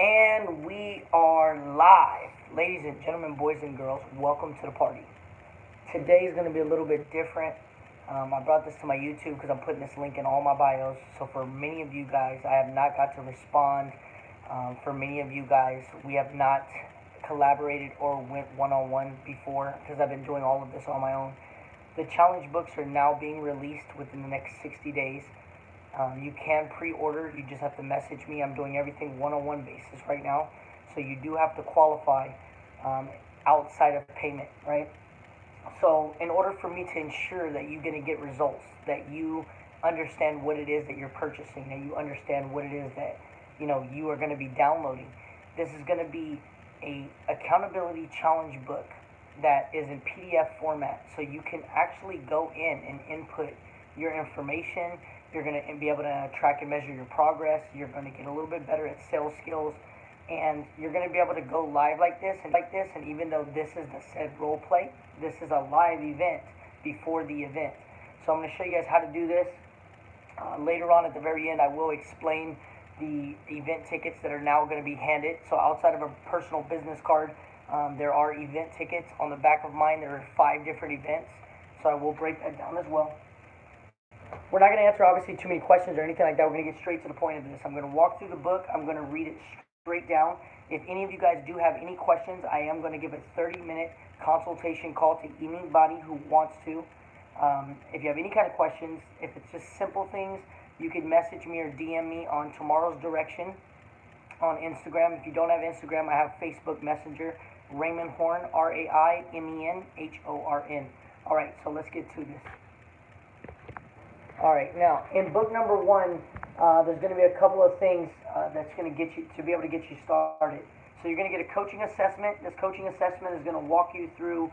And we are live. Ladies and gentlemen, boys and girls, welcome to the party. Today is going to be a little bit different. I brought this to my YouTube because I'm putting this link in all my bios. So for many of you guys, I have not got to respond. For many of you guys, we have not collaborated or went one-on-one before because I've been doing all of this on my own. The challenge books are now being released within the next 60 days. You can pre-order. You just have to message me. I'm doing everything one-on-one basis right now. So you do have to qualify outside of payment, right? So in order for me to ensure that you're going to get results, that you understand what it is that you're purchasing, that you understand what it is that you are going to be downloading, this is going to be a accountability challenge book that is in PDF format. So you can actually go in and input your information. You're going to be able to track and measure your progress. You're going to get a little bit better at sales skills. And you're going to be able to go live like this. And even though this is the said role play, this is a live event before the event. So I'm going to show you guys how to do this. Later on at the very end, I will explain the event tickets that are now going to be handed. So outside of a personal business card, there are event tickets. On the back of mine, there are 5 different events. So I will break that down as well. We're not going to answer, obviously, too many questions or anything like that. We're going to get straight to the point of this. I'm going to walk through the book. I'm going to read it straight down. If any of you guys do have any questions, I am going to give a 30-minute consultation call to anybody who wants to. If you have any kind of questions, if it's just simple things, you can message me or DM me on Tomorrow's Direction on Instagram. If you don't have Instagram, I have Facebook Messenger, Raymond Horn, RAIMENHORN. All right, so let's get to this. All right, now in book number 1, there's going to be a couple of things that's going to get you to be able to get you started. So you're going to get a coaching assessment. This coaching assessment is going to walk you through,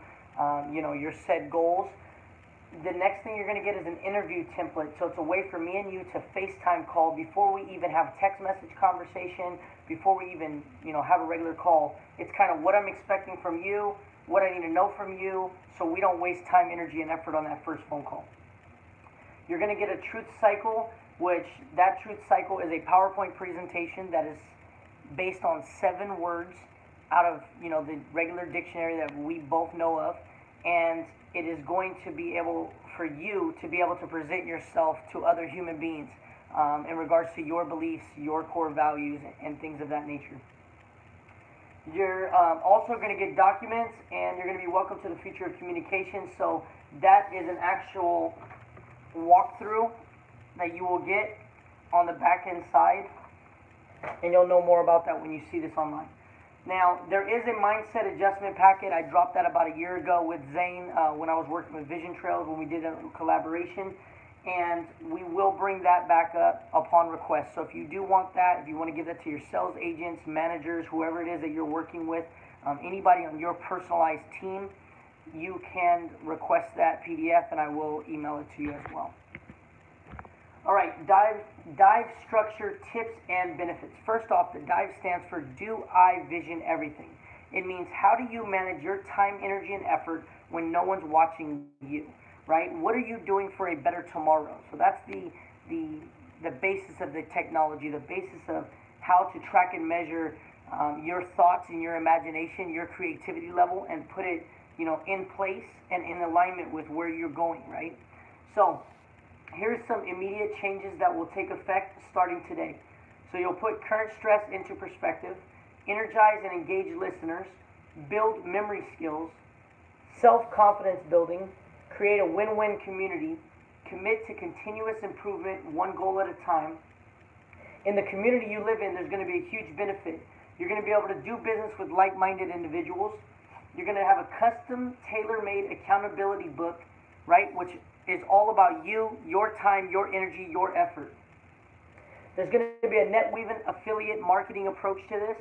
your set goals. The next thing you're going to get is an interview template. So it's a way for me and you to FaceTime call before we even have a text message conversation, before we even, have a regular call. It's kind of what I'm expecting from you, what I need to know from you, so we don't waste time, energy, and effort on that first phone call. You're going to get a truth cycle, which that truth cycle is a PowerPoint presentation that is based on 7 words out of, the regular dictionary that we both know of. And it is going to be able for you to be able to present yourself to other human beings in regards to your beliefs, your core values, and things of that nature. You're also going to get documents, and you're going to be welcome to the future of communication. So that is an actual walkthrough that you will get on the back end side, and you'll know more about that when you see this online. Now, there is a mindset adjustment packet. I dropped that about a year ago with Zane when I was working with Vision Trails when we did a collaboration, and we will bring that back up upon request. So if you do want that, if you want to give that to your sales agents, managers, whoever it is that you're working with, anybody on your personalized team, you can request that PDF, and I will email it to you as well. All right, D.I.V.E structure, tips, and benefits. First off, the D.I.V.E stands for Do I Vision Everything. It means how do you manage your time, energy, and effort when no one's watching you, right? What are you doing for a better tomorrow? So that's the basis of the technology, the basis of how to track and measure your thoughts and your imagination, your creativity level, and put it in place and in alignment with where you're going, right? So here's some immediate changes that will take effect starting today. So you'll put current stress into perspective, energize and engage listeners, build memory skills, self-confidence building, create a win-win community, commit to continuous improvement, one goal at a time. In the community you live in, there's going to be a huge benefit. You're going to be able to do business with like-minded individuals. You're going to have a custom, tailor-made accountability book, right, which is all about you, your time, your energy, your effort. There's going to be a NetWeaving affiliate marketing approach to this,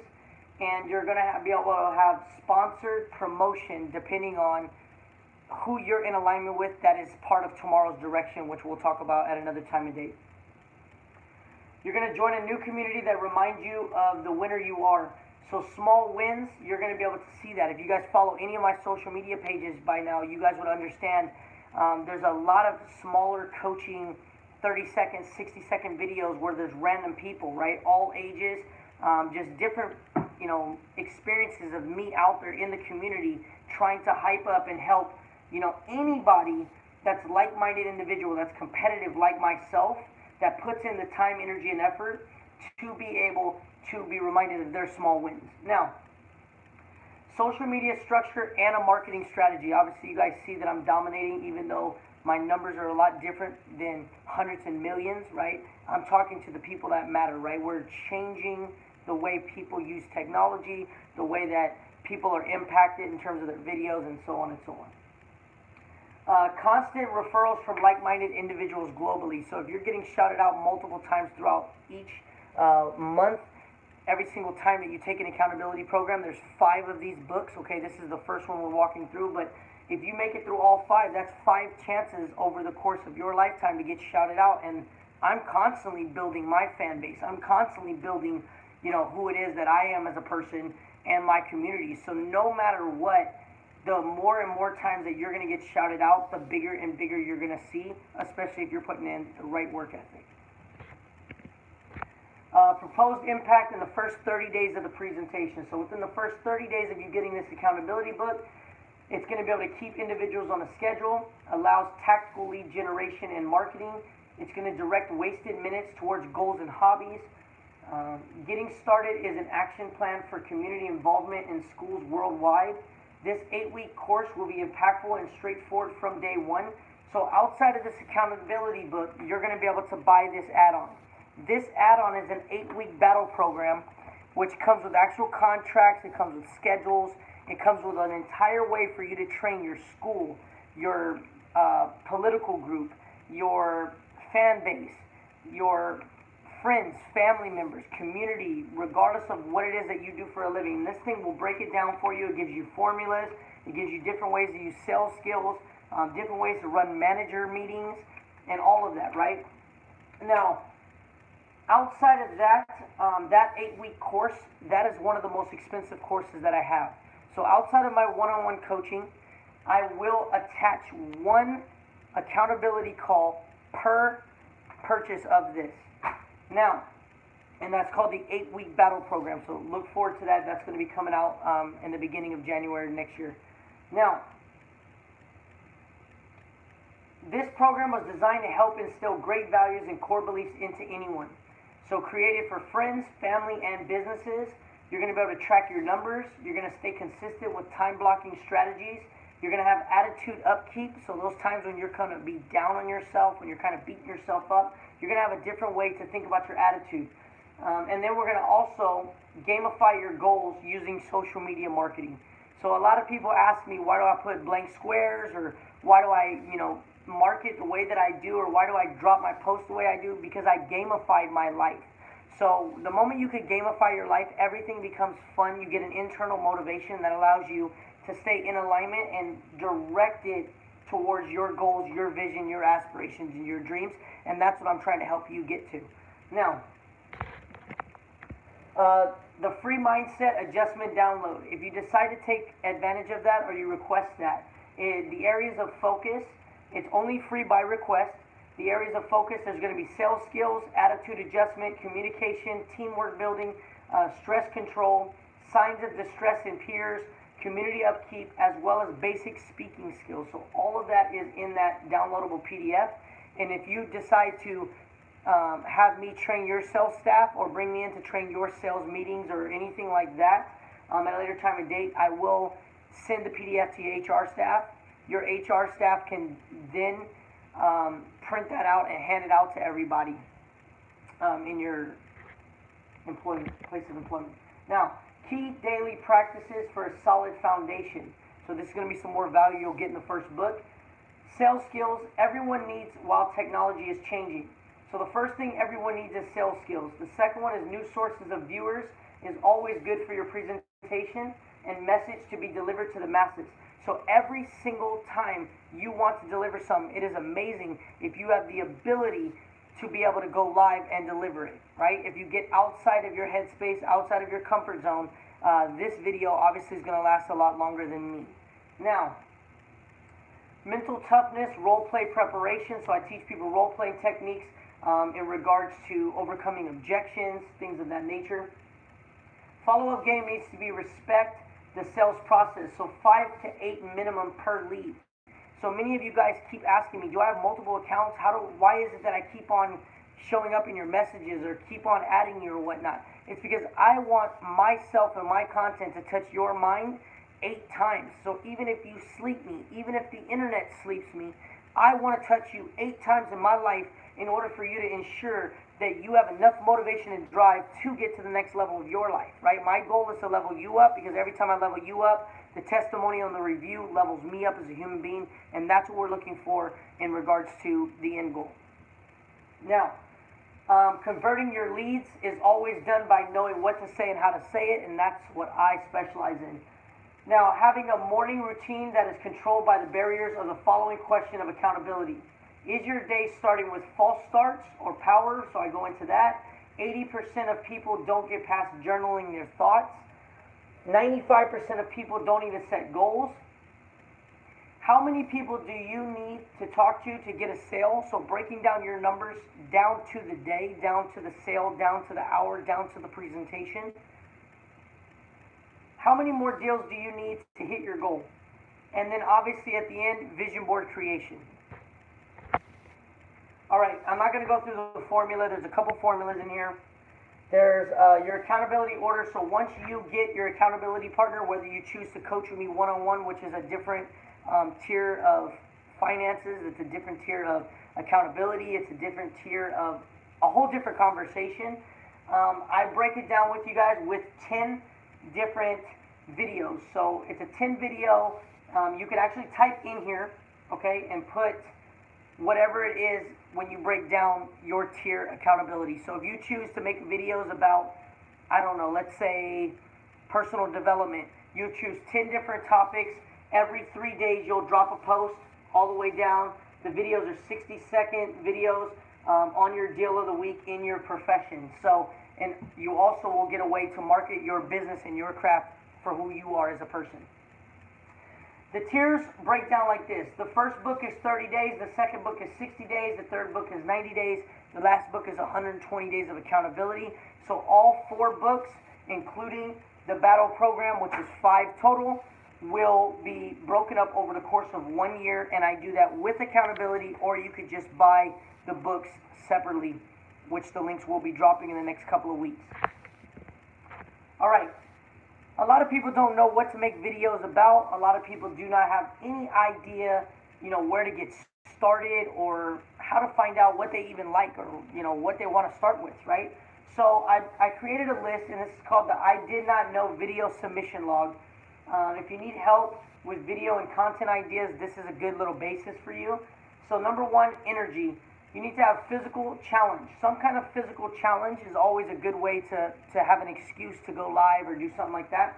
and you're going to be able to have sponsored promotion depending on who you're in alignment with. That is part of Tomorrow's Direction, which we'll talk about at another time and date. You're going to join a new community that reminds you of the winner you are. So small wins, you're going to be able to see that. If you guys follow any of my social media pages by now, you guys would understand there's a lot of smaller coaching 30-second, 60-second videos where there's random people, right? All ages, just different, experiences of me out there in the community trying to hype up and help, anybody that's like-minded individual, that's competitive like myself, that puts in the time, energy, and effort to be able to be reminded of their small wins. Now, social media structure and a marketing strategy. Obviously, you guys see that I'm dominating, even though my numbers are a lot different than hundreds and millions, right? I'm talking to the people that matter, right? We're changing the way people use technology, the way that people are impacted in terms of their videos, and so on and so on. Constant referrals from like-minded individuals globally. So if you're getting shouted out multiple times throughout each month, every single time that you take an accountability program, there's 5 of these books. Okay, this is the first one we're walking through, but if you make it through all 5, that's 5 chances over the course of your lifetime to get shouted out. And I'm constantly building my fan base. I'm constantly building, who it is that I am as a person and my community. So no matter what, the more and more times that you're going to get shouted out, the bigger and bigger you're going to see, especially if you're putting in the right work ethic. Proposed impact in the first 30 days of the presentation. So within the first 30 days of you getting this accountability book, it's going to be able to keep individuals on a schedule, allows tactical lead generation and marketing. It's going to direct wasted minutes towards goals and hobbies. Getting started is an action plan for community involvement in schools worldwide. This 8-week course will be impactful and straightforward from day one. So outside of this accountability book, you're going to be able to buy this add-on. This add-on is an 8-week battle program, which comes with actual contracts, it comes with schedules, it comes with an entire way for you to train your school, your political group, your fan base, your friends, family members, community, regardless of what it is that you do for a living. This thing will break it down for you. It gives you formulas. It gives you different ways to use sales skills, different ways to run manager meetings, and all of that, right? Now, outside of that, that 8-week course, that is one of the most expensive courses that I have. So outside of my one-on-one coaching, I will attach one accountability call per purchase of this. Now, and that's called the 8-week battle program. So look forward to that. That's going to be coming out in the beginning of January next year. Now, this program was designed to help instill great values and core beliefs into anyone. So created for friends, family, and businesses. You're going to be able to track your numbers. You're going to stay consistent with time blocking strategies. You're going to have attitude upkeep. So those times when you're going to be down on yourself, when you're kind of beating yourself up, you're going to have a different way to think about your attitude. And then we're going to also gamify your goals using social media marketing. So a lot of people ask me, why do I put blank squares, or why do I, market the way that I do, or why do I drop my post the way I do? Because I gamified my life. So the moment you could gamify your life, everything becomes fun. You get an internal motivation that allows you to stay in alignment and direct it towards your goals, your vision, your aspirations, and your dreams. And that's what I'm trying to help you get to. Now, the free mindset adjustment download. If you decide to take advantage of that, or you request that, the areas of focus, it's only free by request. The areas of focus, there's going to be sales skills, attitude adjustment, communication, teamwork building, stress control, signs of distress in peers, community upkeep, as well as basic speaking skills. So all of that is in that downloadable PDF. And if you decide to have me train your sales staff, or bring me in to train your sales meetings or anything like that at a later time and date, I will send the PDF to your HR staff. Your HR staff can then print that out and hand it out to everybody in your place of employment. Now, key daily practices for a solid foundation. So this is going to be some more value you'll get in the first book. Sales skills, everyone needs while technology is changing. So the first thing everyone needs is sales skills. The second one is new sources of viewers is always good for your presentation and message to be delivered to the masses. So every single time you want to deliver something, it is amazing if you have the ability to be able to go live and deliver it, right? If you get outside of your headspace, outside of your comfort zone, this video obviously is going to last a lot longer than me. Now, mental toughness, role play preparation. So I teach people role playing techniques in regards to overcoming objections, things of that nature. follow-up game needs to be respect the sales process. So 5 to 8 minimum per lead. So many of you guys keep asking me, do I have multiple accounts? Why is it that I keep on showing up in your messages or keep on adding you or whatnot? It's because I want myself and my content to touch your mind 8 times. So even if you sleep me, even if the internet sleeps me, I want to touch you 8 times in my life in order for you to ensure that you have enough motivation and drive to get to the next level of your life, right? My goal is to level you up, because every time I level you up, the testimonial and the review levels me up as a human being, and that's what we're looking for in regards to the end goal. Now, converting your leads is always done by knowing what to say and how to say it, and that's what I specialize in. Now, having a morning routine that is controlled by the barriers of the following question of accountability. Is your day starting with false starts or power? So I go into that. 80% of people don't get past journaling their thoughts. 95% of people don't even set goals. How many people do you need to talk to get a sale? So breaking down your numbers down to the day, down to the sale, down to the hour, down to the presentation. How many more deals do you need to hit your goal? And then obviously at the end, vision board creation. All right, I'm not going to go through the formula. There's a couple formulas in here. There's your accountability order. So once you get your accountability partner, whether you choose to coach with me one-on-one, which is a different tier of finances, it's a different tier of accountability, it's a different tier of a whole different conversation. I break it down with you guys with 10 different videos. So it's a 10 video. You can actually type in here, okay, and put whatever it is when you break down your tier accountability. So if you choose to make videos about, I don't know, let's say personal development, you choose 10 different topics. Every 3 days you'll drop a post all the way down. The videos are 60-second videos on your deal of the week in your profession. So, and you also will get a way to market your business and your craft for who you are as a person. The tiers break down like this. The first book is 30 days, the second book is 60 days, the third book is 90 days, the last book is 120 days of accountability. So all 4 books, including the battle program, which is 5 total, will be broken up over the course of 1 year, and I do that with accountability, or you could just buy the books separately, which the links will be dropping in the next couple of weeks. All right. A lot of people don't know what to make videos about. A lot of people do not have any idea, where to get started or how to find out what they even like or, what they want to start with, right? So I created a list, and this is called the I Did Not Know Video Submission Log. If you need help with video and content ideas, this is a good little basis for you. So number 1, energy. You need to have physical challenge. Some kind of physical challenge is always a good way to have an excuse to go live or do something like that.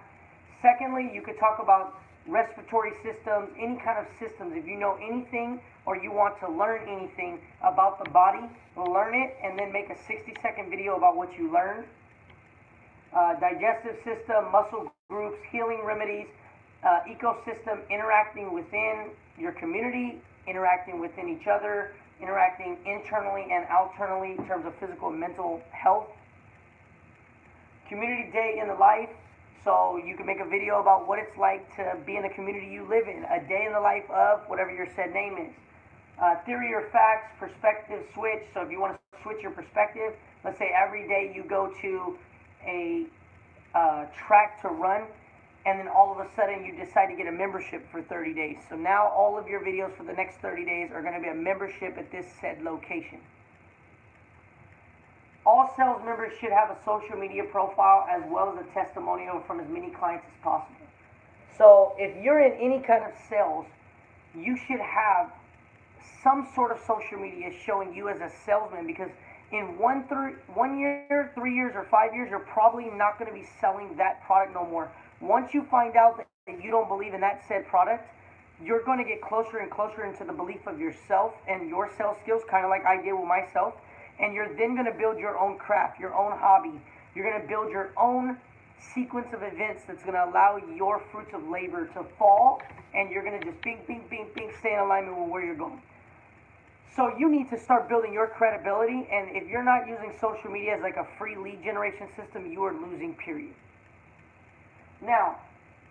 Secondly, you could talk about respiratory systems, any kind of systems. If you know anything or you want to learn anything about the body, learn it and then make a 60-second video about what you learned. Digestive system, muscle groups, healing remedies, ecosystem, interacting within your community, interacting within each other, interacting internally and outernally in terms of physical and mental health. Community day in the life. So you can make a video about what it's like to be in the community you live in. A day in the life of whatever your said name is. Theory or facts, perspective switch. So if you want to switch your perspective, let's say every day you go to a track to run, and then all of a sudden you decide to get a membership for 30 days. So now all of your videos for the next 30 days are going to be a membership at this said location. All sales members should have a social media profile as well as a testimonial from as many clients as possible. So if you're in any kind of sales, you should have some sort of social media showing you as a salesman, because in 1 year, 3 years, or 5 years, you're probably not going to be selling that product no more. Once you find out that you don't believe in that said product, you're going to get closer and closer into the belief of yourself and your sales skills, kind of like I did with myself. And you're then going to build your own craft, your own hobby. You're going to build your own sequence of events that's going to allow your fruits of labor to fall, and you're going to just bing, bing, bing, bing, stay in alignment with where you're going. So you need to start building your credibility, and if you're not using social media as like a free lead generation system, you are losing, period. Now,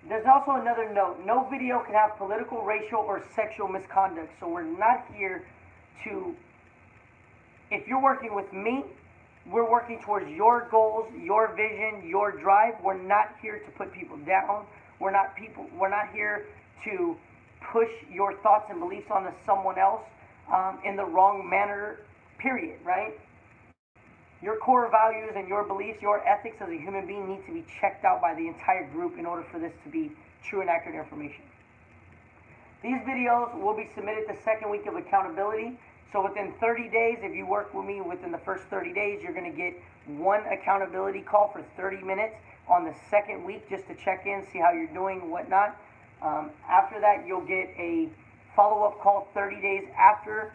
there's also another note. No video can have political, racial, or sexual misconduct. So we're not here to, if you're working with me, we're working towards your goals, your vision, your drive. We're not here to put people down. We're not here to push your thoughts and beliefs onto someone else in the wrong manner, period, right? Your core values and your beliefs, your ethics as a human being need to be checked out by the entire group in order for this to be true and accurate information. These videos will be submitted the second week of accountability. So within 30 days, if you work with me within the first 30 days, you're going to get one accountability call for 30 minutes on the second week just to check in, see how you're doing, whatnot. After that, you'll get a follow-up call 30 days after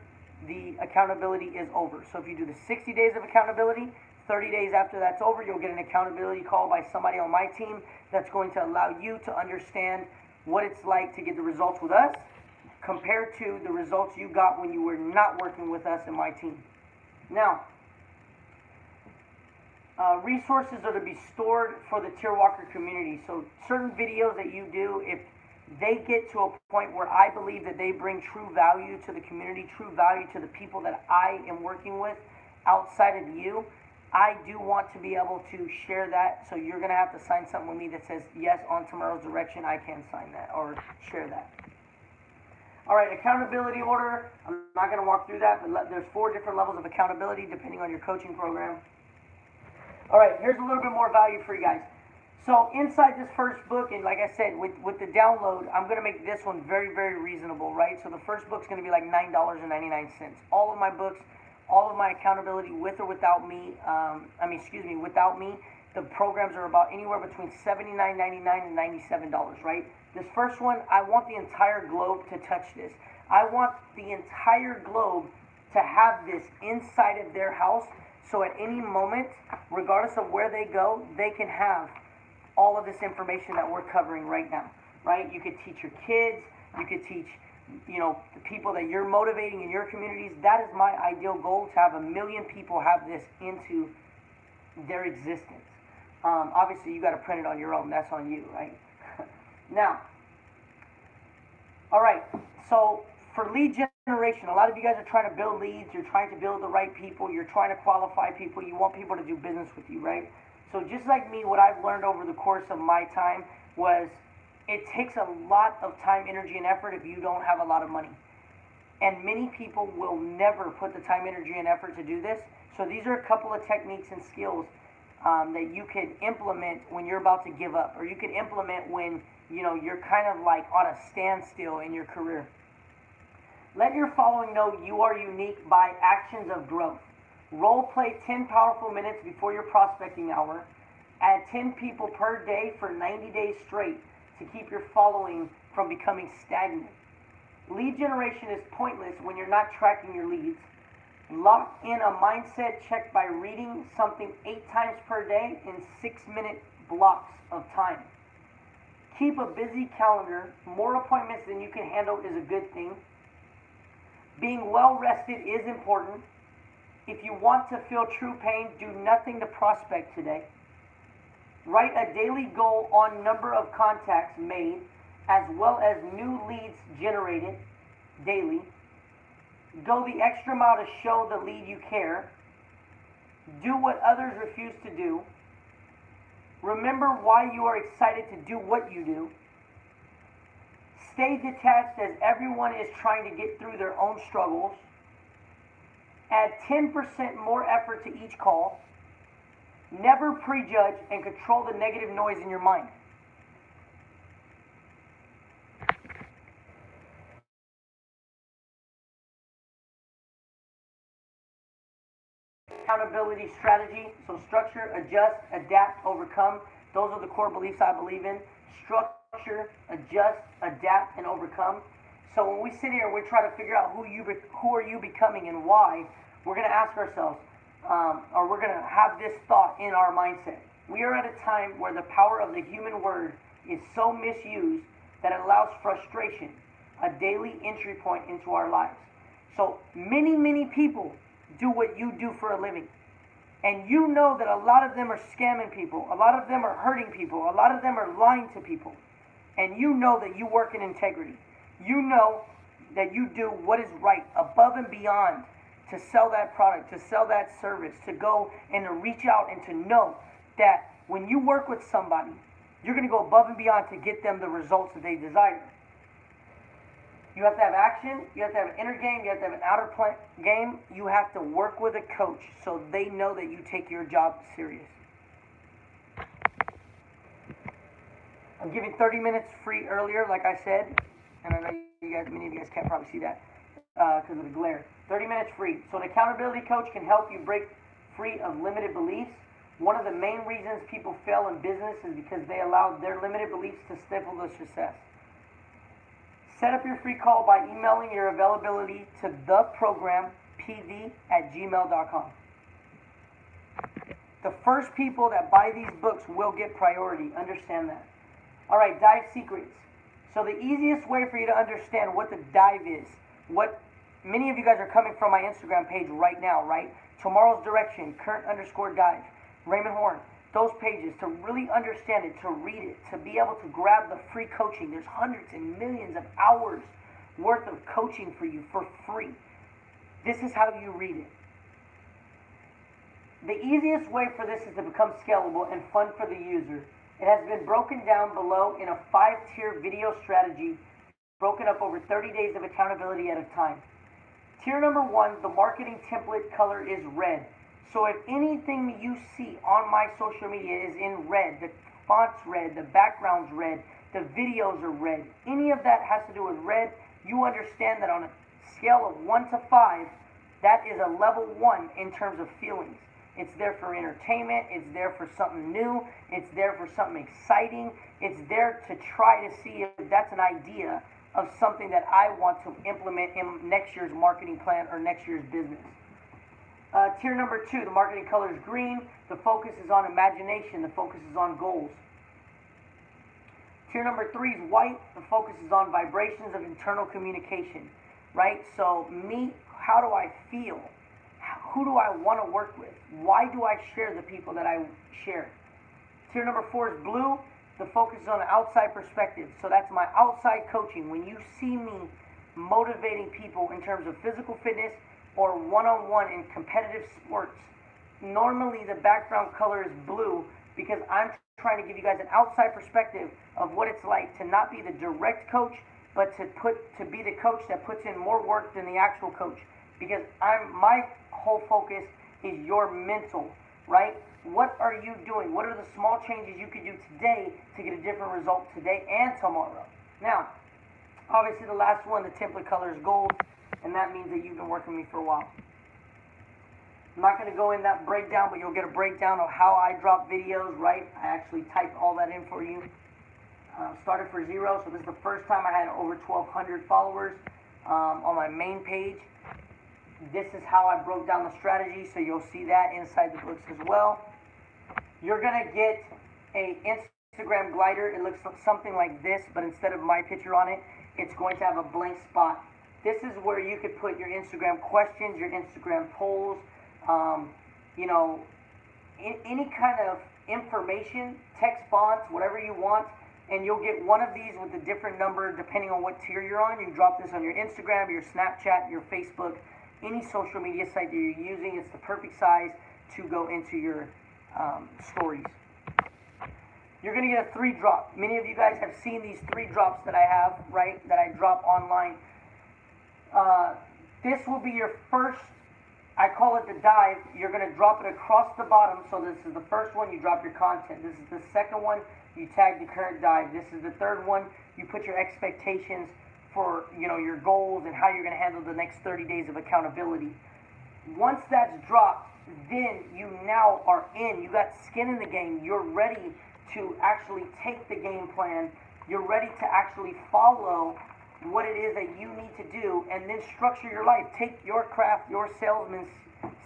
the accountability is over. So if you do the 60 days of accountability, 30 days after that's over, you'll get an accountability call by somebody on my team that's going to allow you to understand what it's like to get the results with us compared to the results you got when you were not working with us and my team. Now, resources are to be stored for the Tier Walker community. So certain videos that you do, if they get to a point where I believe that they bring true value to the community, true value to the people that I am working with outside of you, I do want to be able to share that. So you're going to have to sign something with me that says, yes, on tomorrow's direction, I can sign that or share that. All right, accountability order. I'm not going to walk through that, but there's 4 different levels of accountability depending on your coaching program. All right, here's a little bit more value for you guys. So inside this first book, and like I said, with the download, I'm going to make this one very, very reasonable, right? So the first book's going to be like $9.99. All of my books, all of my accountability with or without me, without me, the programs are about anywhere between $79.99 and $97, right? This first one, I want the entire globe to touch this. I want the entire globe to have this inside of their house, so at any moment, regardless of where they go, they can have all of this information that we're covering right now, right? You could teach your kids, you could teach, the people that you're motivating in your communities. That is my ideal goal, to have 1 million people have this into their existence. Obviously, you got to print it on your own. That's on you, right? Now, all right, so for lead generation, a lot of you guys are trying to build leads. You're trying to build the right people. You're trying to qualify people. You want people to do business with you, right? So just like me, what I've learned over the course of my time was it takes a lot of time, energy, and effort if you don't have a lot of money. And many people will never put the time, energy, and effort to do this. So these are a couple of techniques and skills that you could implement when you're about to give up, or you could implement when you're kind of like on a standstill in your career. Let your following know you are unique by actions of growth. Role play 10 powerful minutes before your prospecting hour. Add 10 people per day for 90 days straight to keep your following from becoming stagnant. Lead generation is pointless when you're not tracking your leads. Lock in a mindset check by reading something 8 times per day in 6-minute blocks of time. Keep a busy calendar. More appointments than you can handle is a good thing. Being well rested is important. If you want to feel true pain, do nothing to prospect today. Write a daily goal on number of contacts made as well as new leads generated daily. Go the extra mile to show the lead you care. Do what others refuse to do. Remember why you are excited to do what you do. Stay detached as everyone is trying to get through their own struggles. Add 10% more effort to each call. Never prejudge and control the negative noise in your mind. Accountability strategy. So structure, adjust, adapt, overcome. Those are the core beliefs I believe in. Structure, adjust, adapt, and overcome. So when we sit here and we try to figure out who are you becoming and why, we're going to ask ourselves, or we're going to have this thought in our mindset. We are at a time where the power of the human word is so misused that it allows frustration, a daily entry point into our lives. So many, many people do what you do for a living. and you know that a lot of them are scamming people, a lot of them are hurting people, a lot of them are lying to people, and you know that you work in integrity, you know that you do what is right above and beyond to sell that product, to sell that service, to go and to reach out and to know that when you work with somebody, you're going to go above and beyond to get them the results that they desire. You have to have action, you have to have an inner game, you have to have an outer game, you have to work with a coach so they know that you take your job serious. I'm giving 30 minutes free earlier, like I said, and I know you guys, many of you guys can't probably see that because of the glare. 30 minutes free. So an accountability coach can help you break free of limited beliefs. One of the main reasons people fail in business is because they allow their limited beliefs to stifle their success. Set up your free call by emailing your availability to theprogrampv@gmail.com. The first people that buy these books will get priority. Understand that. All right, D.I.V.E secrets. So the easiest way for you to understand what the D.I.V.E is, what many of you guys are coming from my Instagram page right now, right? Tomorrow's Direction, current_D.I.V.E, Raymond Horn. Those pages, to really understand it, to read it, to be able to grab the free coaching. There's hundreds and millions of hours worth of coaching for you for free. This is how you read it. The easiest way for this is to become scalable and fun for the user. It has been broken down below in a 5-tier video strategy, broken up over 30 days of accountability at a time. Tier number 1, the marketing template color is red. So if anything you see on my social media is in red, the font's red, the background's red, the videos are red, any of that has to do with red, you understand that on a scale of 1 to 5, that is a level 1 in terms of feelings. It's there for entertainment, it's there for something new, it's there for something exciting, it's there to try to see if that's an idea of something that I want to implement in next year's marketing plan or next year's business. Tier number 2, the marketing color is green. The focus is on imagination. The focus is on goals. Tier number 3 is white. The focus is on vibrations of internal communication, right? So me, how do I feel? Who do I want to work with? Why do I share the people that I share? Tier number 4 is blue. The focus is on the outside perspective. So that's my outside coaching. When you see me motivating people in terms of physical fitness, or one-on-one in competitive sports, normally the background color is blue because I'm trying to give you guys an outside perspective of what it's like to not be the direct coach, but to be the coach that puts in more work than the actual coach. Because my whole focus is your mental, right? What are you doing? What are the small changes you could do today to get a different result today and tomorrow? Now, obviously the last one, the template color is gold. And that means that you've been working with me for a while. I'm not going to go in that breakdown, but you'll get a breakdown of how I drop videos, right? I actually typed all that in for you. Started for 0, so this is the first time I had over 1,200 followers on my main page. This is how I broke down the strategy, so you'll see that inside the books as well. You're going to get a Instagram glider. It looks something like this, but instead of my picture on it, it's going to have a blank spot. This is where you could put your Instagram questions, your Instagram polls, you know, any kind of information, text fonts, whatever you want, and you'll get one of these with a different number depending on what tier you're on. You drop this on your Instagram, your Snapchat, your Facebook, any social media site that you're using. It's the perfect size to go into your stories. You're going to get a 3-drop. Many of you guys have seen these 3 drops that I have, right, that I drop online. This will be your first, I call it the dive. You're going to drop it across the bottom. So this is the first one, you drop your content. This is the second one, you tag the current dive. This is the third one, you put your expectations for, you know, your goals and how you're going to handle the next 30 days of accountability. Once that's dropped, then you now are in. You got skin in the game. You're ready to actually take the game plan. You're ready to actually follow what it is that you need to do, and then structure your life. Take your craft, your salesman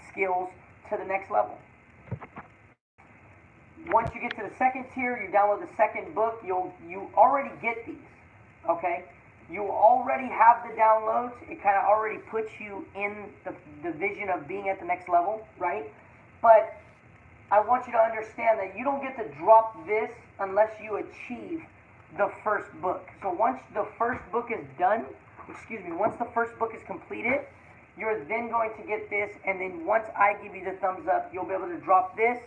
skills to the next level. Once you get to the second tier, you download the second book. You already get these, okay? You already have the downloads. It kind of already puts you in the vision of being at the next level, right? But I want you to understand that you don't get to drop this unless you achieve the first book. So once the first book is done, once the first book is completed, you're then going to get this, and then once I give you the thumbs up, you'll be able to drop this,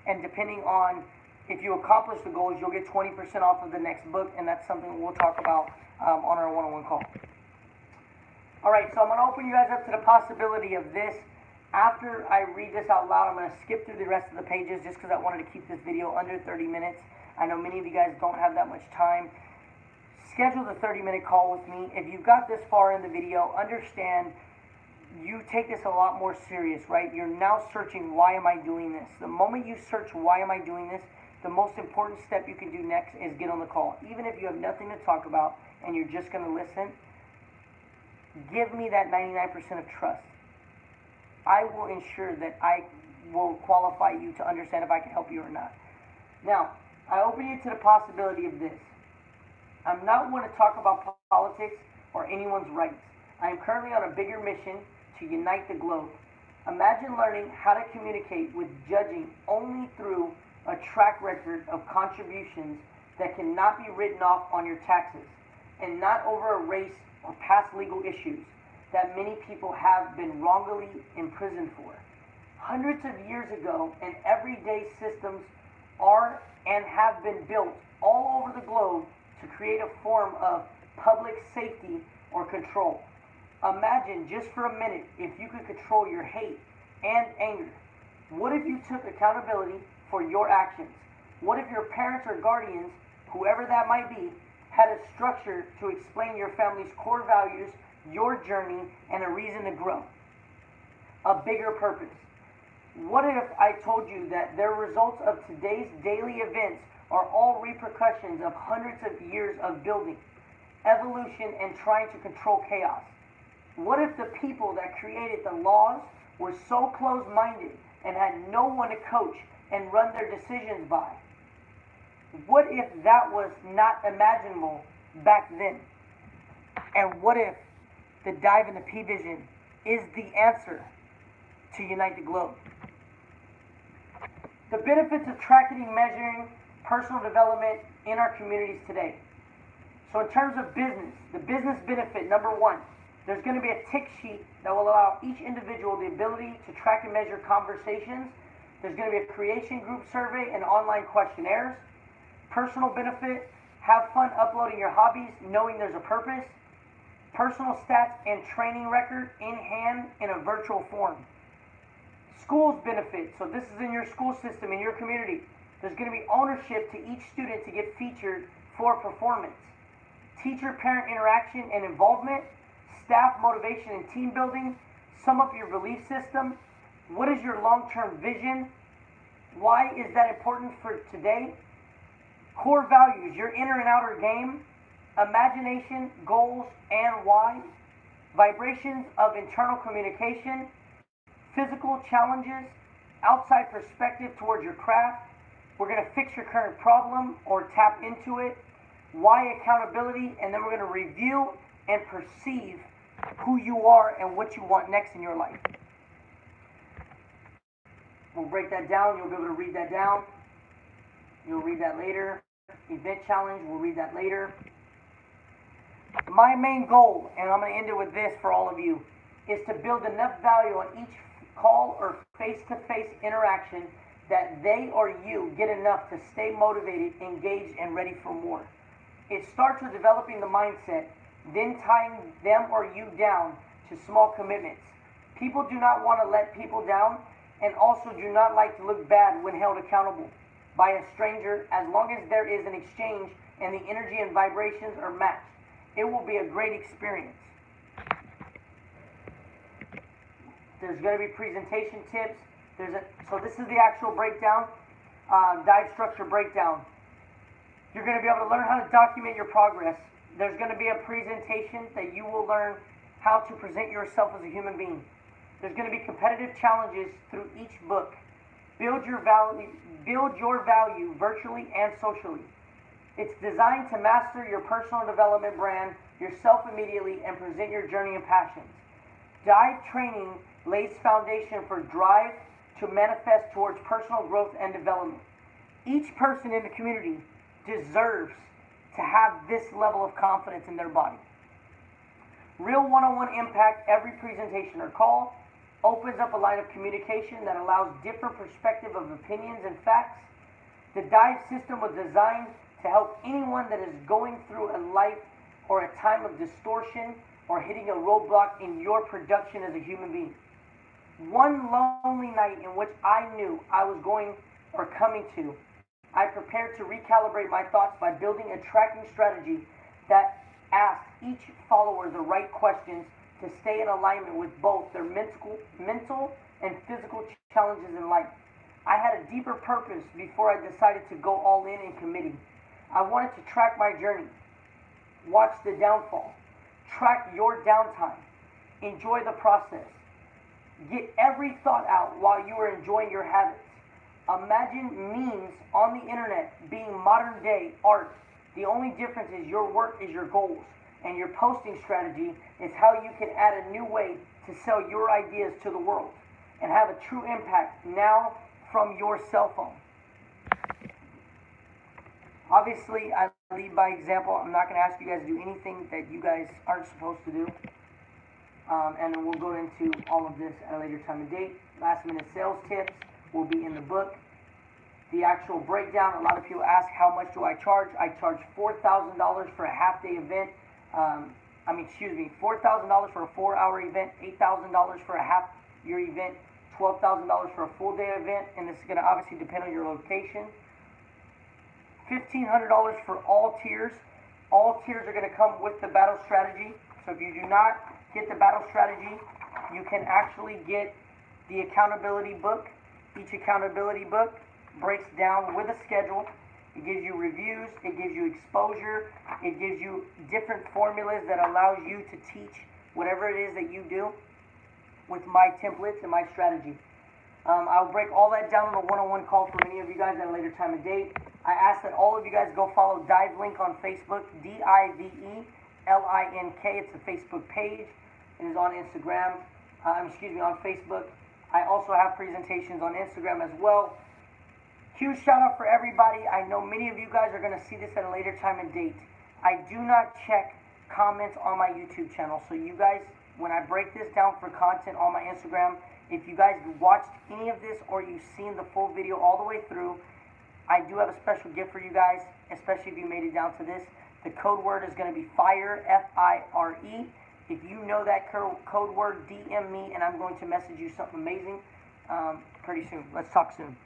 and depending on if you accomplish the goals, you'll get 20% off of the next book, and that's something we'll talk about on our one-on-one call. Alright, so I'm going to open you guys up to the possibility of this. After I read this out loud, I'm going to skip through the rest of the pages just because I wanted to keep this video under 30 minutes. I know many of you guys don't have that much time. Schedule the 30-minute call with me. If you've got this far in the video, understand you take this a lot more serious, right? You're now searching, why am I doing this? The moment you search, why am I doing this, the most important step you can do next is get on the call. Even if you have nothing to talk about and you're just going to listen, give me that 99% of trust. I will ensure that I will qualify you to understand if I can help you or not. Now, I open you to the possibility of this. I'm not one to talk about politics or anyone's rights. I am currently on a bigger mission to unite the globe. Imagine learning how to communicate with judging only through a track record of contributions that cannot be written off on your taxes, and not over a race or past legal issues that many people have been wrongly imprisoned for. Hundreds of years ago, and everyday systems are and have been built all over the globe to create a form of public safety or control. Imagine just for a minute if you could control your hate and anger. What if you took accountability for your actions? What if your parents or guardians, whoever that might be, had a structure to explain your family's core values, your journey, and a reason to grow? A bigger purpose. What if I told you that the results of today's daily events are all repercussions of hundreds of years of building, evolution, and trying to control chaos? What if the people that created the laws were so close-minded and had no one to coach and run their decisions by? What if that was not imaginable back then? And what if the D.I.V.E and the P vision is the answer to unite the globe? The benefits of tracking and measuring personal development in our communities today. So in terms of business, the business benefit, number one, there's going to be a tick sheet that will allow each individual the ability to track and measure conversations. There's going to be a creation group survey and online questionnaires. Personal benefit, have fun uploading your hobbies, knowing there's a purpose. Personal stats and training record in hand in a virtual form. Schools benefit, so this is in your school system, in your community. There's going to be ownership to each student to get featured for performance. Teacher-parent interaction and involvement. Staff motivation and team building. Sum up your belief system. What is your long-term vision? Why is that important for today? Core values, your inner and outer game. Imagination, goals, and why. Vibrations of internal communication. Physical challenges. Outside perspective towards your craft. We're going to fix your current problem or tap into it. Why accountability, and then we're going to review and perceive who you are and what you want next in your life. We'll break that down. You'll be able to read that down. You'll read that later. Event challenge, we'll read that later. My main goal, and I'm going to end it with this for all of you, is to build enough value on each call or face-to-face interaction that they or you get enough to stay motivated, engaged, and ready for more. It starts with developing the mindset, then tying them or you down to small commitments. People do not want to let people down, and also do not like to look bad when held accountable by a stranger. As long as there is an exchange and the energy and vibrations are matched, it will be a great experience. There's going to be presentation tips. So this is the actual breakdown, D.I.V.E structure breakdown. You're going to be able to learn how to document your progress. There's going to be a presentation that you will learn how to present yourself as a human being. There's going to be competitive challenges through each book. Build your value virtually and socially. It's designed to master your personal development brand, yourself immediately, and present your journey and passions. D.I.V.E training lays foundation for drive, to manifest towards personal growth and development. Each person in the community deserves to have this level of confidence in their body. Real one-on-one impact every presentation or call opens up a line of communication that allows different perspective of opinions and facts. The D.I.V.E system was designed to help anyone that is going through a life or a time of distortion or hitting a roadblock in your production as a human being. One lonely night in which I knew I was going or coming to, I prepared to recalibrate my thoughts by building a tracking strategy that asked each follower the right questions to stay in alignment with both their mental and physical challenges in life. I had a deeper purpose before I decided to go all in and committing. I wanted to track my journey, watch the downfall, track your downtime, enjoy the process, get every thought out while you are enjoying your habits. Imagine memes on the internet being modern day art. The only difference is your work is your goals, and your posting strategy is how you can add a new way to sell your ideas to the world and have a true impact now from your cell phone. Obviously, I lead by example. I'm not going to ask you guys to do anything that you guys aren't supposed to do. And then we'll go into all of this at a later time and date. Last minute sales tips will be in the book. The actual breakdown, a lot of people ask, how much do I charge? I charge $4,000 for a half-day event. $4,000 for a 4-hour event, $8,000 for a half-year event, $12,000 for a full-day event, and this is going to obviously depend on your location. $1,500 for all tiers. All tiers are going to come with the battle strategy. So if you do not get the battle strategy, you can actually get the accountability book. Each accountability book breaks down with a schedule. It gives you reviews, it gives you exposure, it gives you different formulas that allows you to teach whatever it is that you do with my templates and my strategy. I'll break all that down on a one-on-one call for many of you guys at a later time and date. I ask that all of you guys go follow D.I.V.E link on Facebook, D.I.V.E LINK. It's a Facebook page. It is on Instagram, on Facebook. I also have presentations on Instagram as well. Huge shout out for everybody. I know many of you guys are going to see this at a later time and date. I do not check comments on my YouTube channel. So you guys, when I break this down for content on my Instagram, if you guys watched any of this or you've seen the full video all the way through, I do have a special gift for you guys, especially if you made it down to this. The code word is going to be FIRE, F-I-R-E. If you know that code word, DM me and I'm going to message you something amazing pretty soon. Let's talk soon.